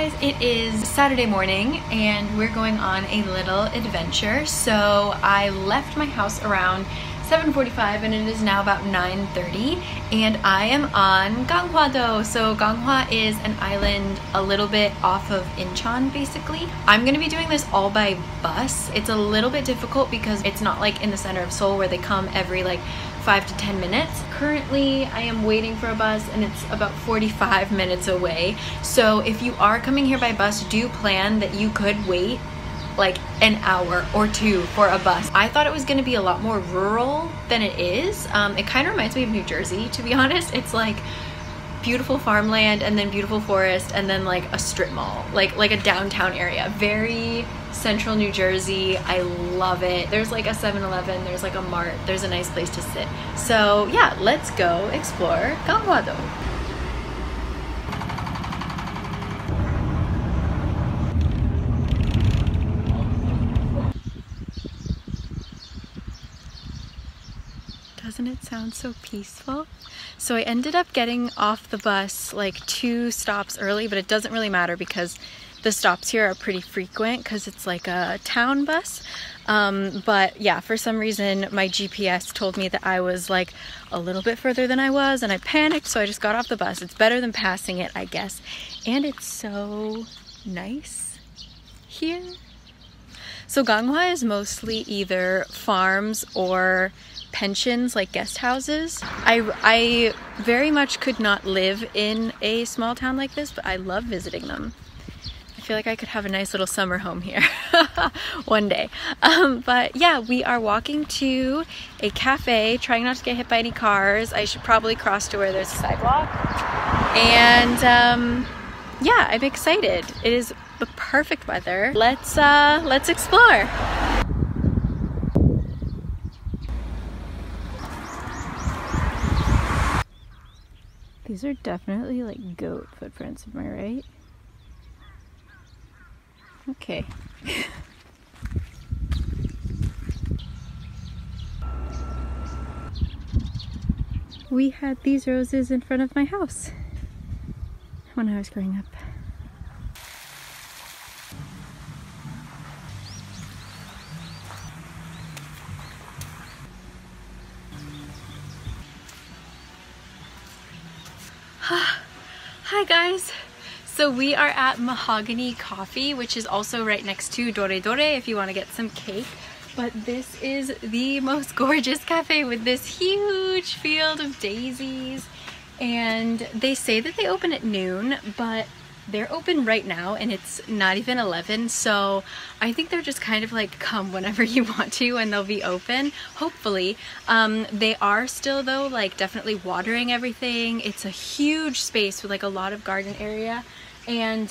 guys, it is Saturday morning and we're going on a little adventure. So I left my house around 7:45 and it is now about 9:30 and I am on Ganghwa-do. So Ganghwa is an island a little bit off of Incheon basically. I'm gonna be doing this all by bus. It's a little bit difficult because it's not like in the center of Seoul where they come every like 5 to 10 minutes. Currently, I am waiting for a bus and it's about 45 minutes away. So if you are coming here by bus, do plan that you could wait like an hour or two for a bus. I thought it was gonna be a lot more rural than it is. It kind of reminds me of New Jersey, to be honest. It's like beautiful farmland and then beautiful forest and then like a strip mall, like a downtown area. Very central New Jersey. I love it. There's like a 7-Eleven, there's like a mart, there's a nice place to sit. So yeah, let's go explore Ganghwa-do. Doesn't it sound so peaceful? So I ended up getting off the bus like 2 stops early, but it doesn't really matter because the stops here are pretty frequent because it's like a town bus. But yeah, for some reason my GPS told me that I was like a little bit further than I was and I panicked, so I just got off the bus. It's better than passing it, I guess. And it's so nice here. So Ganghwa is mostly either farms or pensions, like guest houses. I very much could not live in a small town like this, but I love visiting them. I feel like I could have a nice little summer home here one day. But yeah, we are walking to a cafe, trying not to get hit by any cars. I should probably cross to where there's a sidewalk. And yeah, I'm excited. It is the perfect weather. Let's explore. These are definitely like goat footprints, am I right? Okay. We had these roses in front of my house when I was growing up. Hi guys! So we are at Mahogany Coffee, which is also right next to Dore Dore if you want to get some cake. But this is the most gorgeous cafe with this huge field of daisies. And they say that they open at noon, but they're open right now and it's not even 11, so I think they're just kind of like come whenever you want to and they'll be open, hopefully. They are still though like definitely watering everything. It's a huge space with like a lot of garden area, and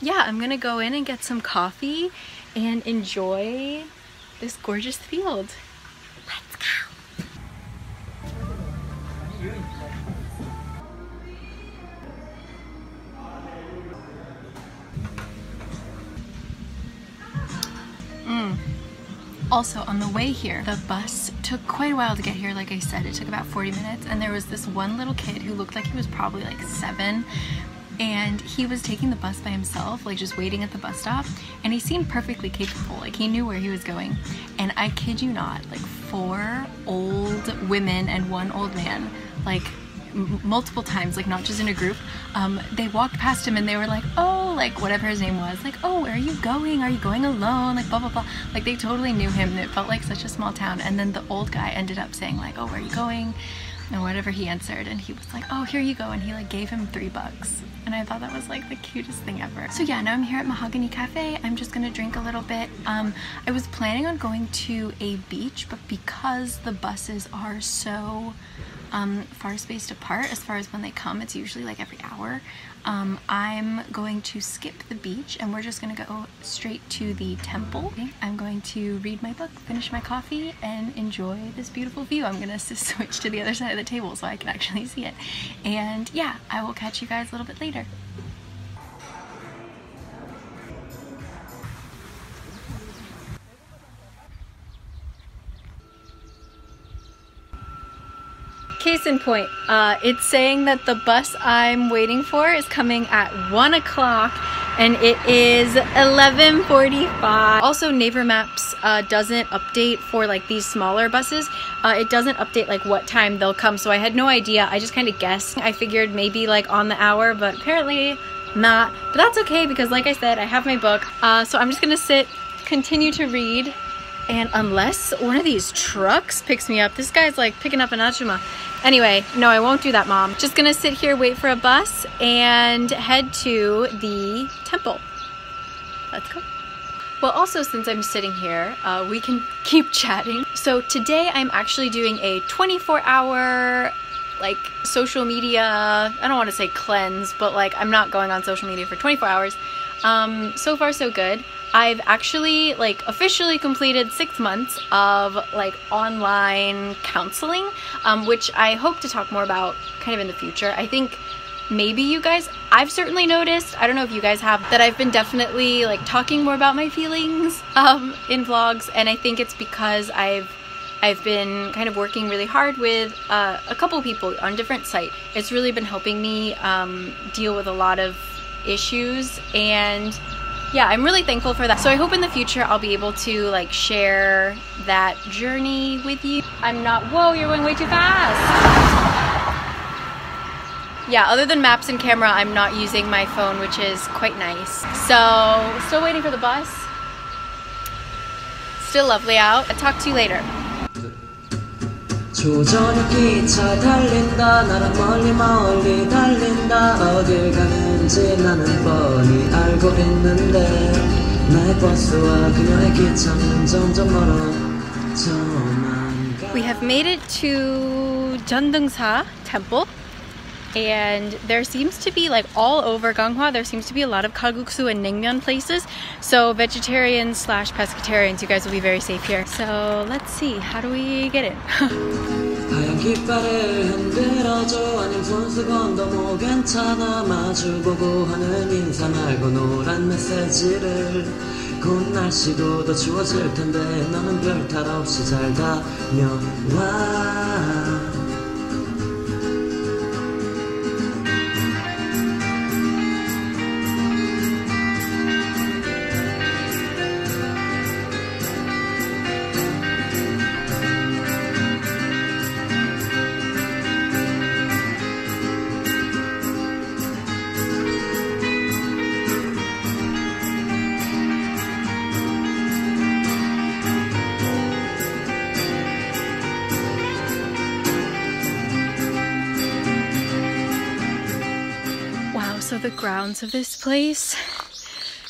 yeah, I'm gonna go in and get some coffee and enjoy this gorgeous field. Let's go! Also, on the way here, the bus took quite a while to get here. Like I said, it took about 40 minutes, and there was this one little kid who looked like he was probably like 7, and he was taking the bus by himself, like just waiting at the bus stop, and he seemed perfectly capable, like he knew where he was going. And I kid you not, like 4 old women and 1 old man, like multiple times, like not just in a group, they walked past him and they were like, oh, like whatever his name was, like, oh, where are you going? Are you going alone? Like blah blah blah. Like they totally knew him and it felt like such a small town. And then the old guy ended up saying like, oh, where are you going? And whatever he answered, and he was like, oh, here you go, and he like gave him $3. And I thought that was like the cutest thing ever. So yeah, now I'm here at Mahogany Cafe. I'm just gonna drink a little bit. I was planning on going to a beach, but because the buses are so far spaced apart as far as when they come, it's usually like every hour, I'm going to skip the beach and we're just gonna go straight to the temple. I'm going to read my book, finish my coffee, and enjoy this beautiful view. I'm gonna switch to the other side of the table so I can actually see it. And yeah, I will catch you guys a little bit later. Case in point, it's saying that the bus I'm waiting for is coming at 1 o'clock and it is 11:45. Also, Naver Maps doesn't update for like these smaller buses. It doesn't update like what time they'll come, so I had no idea. I just kind of guessed. I figured maybe like on the hour, but apparently not. But that's okay, because like I said, I have my book. So I'm just gonna sit, continue to read, and unless one of these trucks picks me up, this guy's like picking up an achuma. Anyway, no, I won't do that, Mom. Just gonna sit here, wait for a bus, and head to the temple. Let's go. Well, also, since I'm sitting here, we can keep chatting. So today I'm actually doing a 24-hour like social media, I don't want to say cleanse, but like I'm not going on social media for 24 hours. So far so good. I've actually like officially completed 6 months of like online counseling, which I hope to talk more about kind of in the future. I think maybe you guys, I've certainly noticed, I don't know if you guys have, that I've been definitely like talking more about my feelings in vlogs, and I think it's because I've been kind of working really hard with a couple people on different sites. It's really been helping me deal with a lot of issues, and yeah, I'm really thankful for that. So I hope in the future I'll be able to like share that journey with you. I'm not, whoa, you're going way too fast. Yeah, other than maps and camera, I'm not using my phone, which is quite nice. So, still waiting for the bus. Still lovely out. I'll talk to you later. 조저녁 기차 달린다 나랑 멀리 멀리 달린다 어딜 가는지 나는 뻔히 알고 있는데 나의 버스와 그녀의 기차는 점점 멀어져만 가. We have made it to Ganghwa Temple, and there seems to be like all over Ganghwa, there seems to be a lot of kalguksu and naengmyeon places, so vegetarians slash pescatarians, you guys will be very safe here. So let's see, how do we get in? 하얀 깃발을 흔들어줘 아님 손수건도 뭐 괜찮아 마주보고 하는 인사 말고 노란 메시지를 곧 날씨도 더 추워질 텐데 너는 별 탈 없이 잘 다녀와 So the grounds of this place,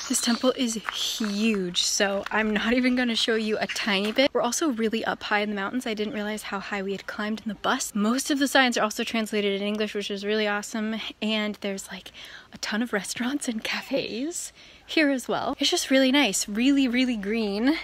this temple is huge, so I'm not even going to show you a tiny bit. We're also really up high in the mountains. I didn't realize how high we had climbed in the bus. Most of the signs are also translated in English, which is really awesome, and there's like a ton of restaurants and cafes here as well. It's just really nice, really, really green,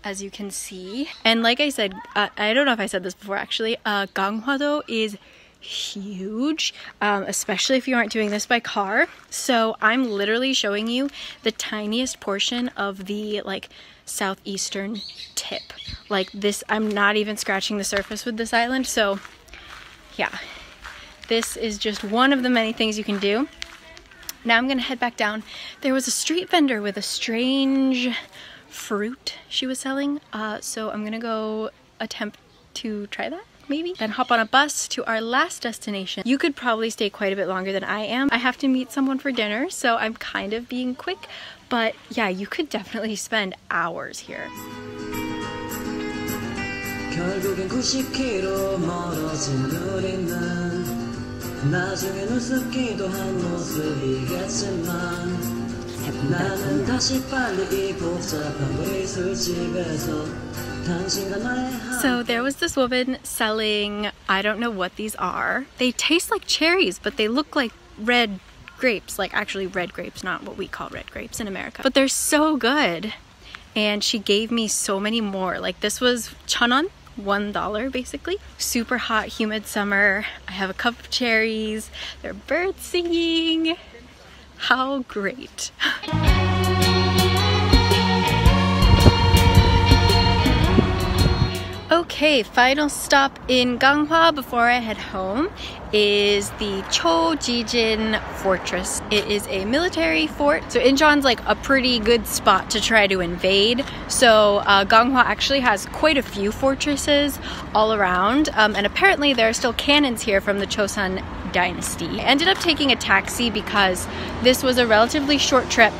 as you can see. And like I said, I don't know if I said this before actually, Ganghwa is huge, especially if you aren't doing this by car. So I'm literally showing you the tiniest portion of the like southeastern tip. Like this, I'm not even scratching the surface with this island. So yeah, this is just one of the many things you can do. Now I'm gonna head back down. There was a street vendor with a strange fruit she was selling, so I'm gonna go attempt to try that. Maybe. Then hop on a bus to our last destination. You could probably stay quite a bit longer than I am. I have to meet someone for dinner, so I'm kind of being quick, but yeah, you could definitely spend hours here. 결국엔 90km 멀어진 우리는 나중엔 우습기도 한 모습이겠지만 나는 다시 빨리 이 복잡한 미술집에서 So there was this woman selling, I don't know what these are. They taste like cherries, but they look like red grapes, like actually red grapes, not what we call red grapes in America. But they're so good. And she gave me so many more. Like this was 1,000won, $1 basically. Super hot, humid summer. I have a cup of cherries. There are birds singing. How great. Okay, Okay, final stop in Ganghwa before I head home is the Choji Jin Fortress. It is a military fort, so Incheon's like a pretty good spot to try to invade. So Ganghwa actually has quite a few fortresses all around, and apparently there are still cannons here from the Chosun dynasty. I ended up taking a taxi because this was a relatively short trip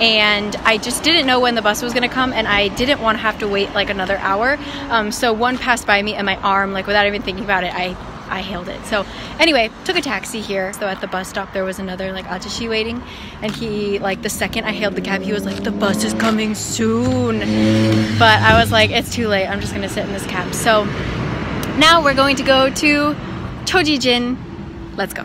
and I just didn't know when the bus was gonna come, and I didn't want to have to wait like another hour. So one passed by me and my arm, like without even thinking about it, I hailed it. So anyway, took a taxi here. So at the bus stop there was another like ajashi waiting, and he, like the second I hailed the cab, he was like, the bus is coming soon. But I was like, it's too late, I'm just gonna sit in this cab. So now we're going to go to Choji Jin. Let's go.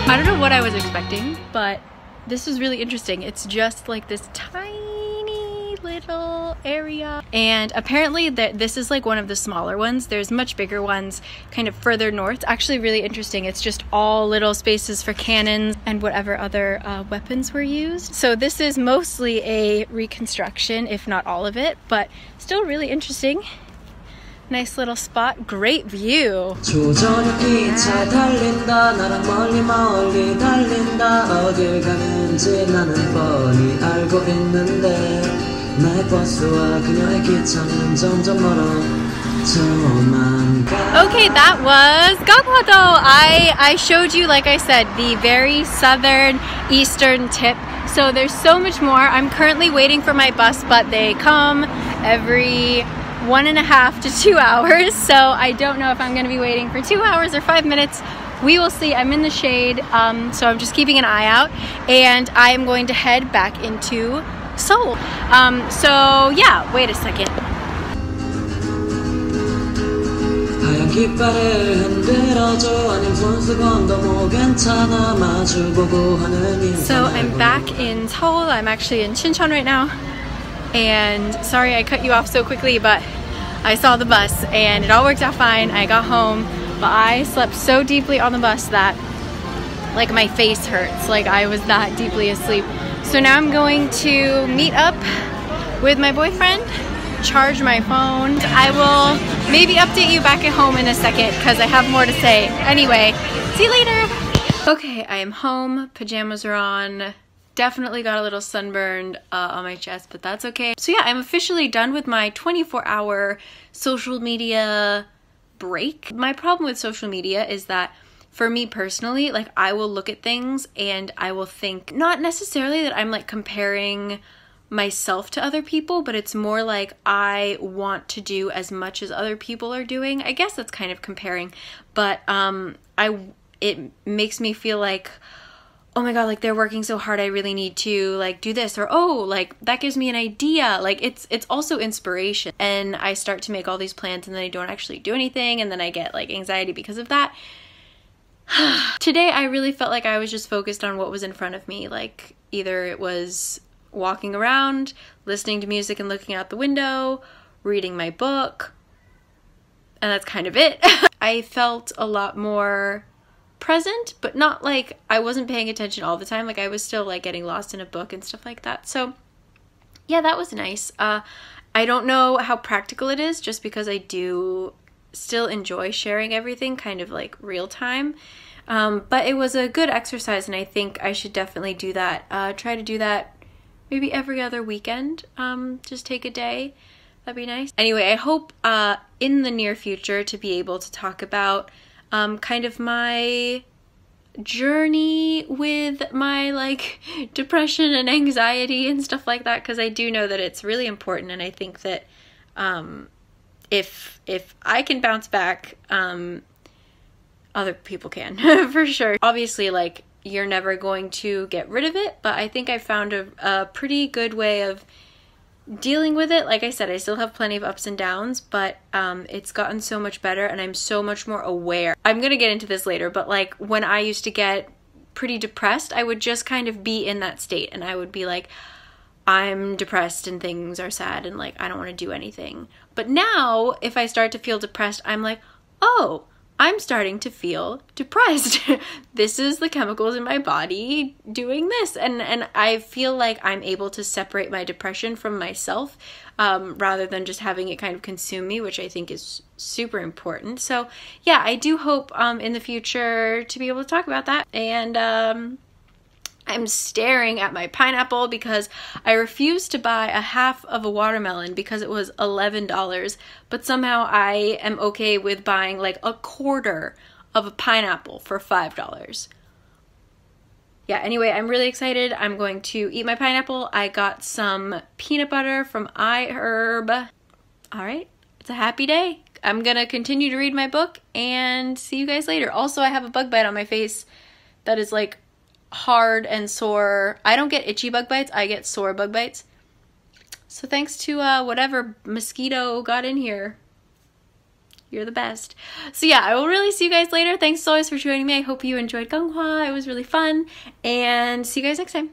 I don't know what I was expecting, but this is really interesting. It's just like this tiny little area, and apparently this is like one of the smaller ones. There's much bigger ones kind of further north. It's actually really interesting. It's just all little spaces for cannons and whatever other weapons were used. So this is mostly a reconstruction, if not all of it, but still really interesting. Nice little spot, great view. Okay, that was Ganghwa-do. I showed you, like I said, the very southern eastern tip. So there's so much more. I'm currently waiting for my bus, but they come every 1.5 to 2 hours, so I don't know if I'm going to be waiting for 2 hours or 5 minutes. We will see. I'm in the shade, so I'm just keeping an eye out, and I am going to head back into Seoul. So yeah, wait a second. So I'm back in Seoul. I'm actually in Incheon right now. And sorry I cut you off so quickly, but I saw the bus and it all worked out fine. I got home, but I slept so deeply on the bus that like my face hurts. Like I was that deeply asleep. So now I'm going to meet up with my boyfriend, charge my phone. I will maybe update you back at home in a second because I have more to say. Anyway, see you later. Okay, I am home. Pajamas are on. Definitely got a little sunburned on my chest, but that's okay. So yeah, I'm officially done with my 24-hour social media break. My problem with social media is that for me personally, like I will look at things and I will think, not necessarily that I'm like comparing myself to other people, but it's more like I want to do as much as other people are doing. I guess that's kind of comparing, but it makes me feel like, oh my god, like they're working so hard, I really need to like do this, or oh, like that gives me an idea. Like it's also inspiration, and I start to make all these plans and then I don't actually do anything, and then I get like anxiety because of that. Today I really felt like I was just focused on what was in front of me. Like either it was walking around, listening to music and looking out the window, reading my book, and that's kind of it. I felt a lot more present, but not like I wasn't paying attention all the time. Like I was still like getting lost in a book and stuff like that. So yeah, that was nice. I don't know how practical it is, just because I do still enjoy sharing everything kind of like real time. But it was a good exercise, and I think I should definitely do that. Try to do that maybe every other weekend. Just take a day. That'd be nice. Anyway, I hope in the near future to be able to talk about kind of my journey with my like depression and anxiety and stuff like that, because I do know that it's really important, and I think that if I can bounce back, other people can for sure. Obviously, like you're never going to get rid of it, but I think I found a pretty good way of dealing with it. Like I said, I still have plenty of ups and downs, but it's gotten so much better, and I'm so much more aware. I'm gonna get into this later, but like when I used to get pretty depressed, I would just kind of be in that state, and I would be like, I'm depressed and things are sad and like I don't want to do anything. But now if I start to feel depressed, I'm like, oh, I'm starting to feel depressed. This is the chemicals in my body doing this. And I feel like I'm able to separate my depression from myself rather than just having it kind of consume me, which I think is super important. So yeah, I do hope in the future to be able to talk about that. And I'm staring at my pineapple because I refused to buy a half of a watermelon because it was $11, but somehow I am okay with buying like a quarter of a pineapple for $5. Yeah, anyway, I'm really excited. I'm going to eat my pineapple. I got some peanut butter from iHerb. All right, it's a happy day. I'm gonna continue to read my book and see you guys later. Also, I have a bug bite on my face that is like hard and sore. I don't get itchy bug bites, I get sore bug bites. So thanks to whatever mosquito got in here. You're the best. So yeah, I will really see you guys later. Thanks as always for joining me. I hope you enjoyed Ganghwa. It was really fun. And see you guys next time.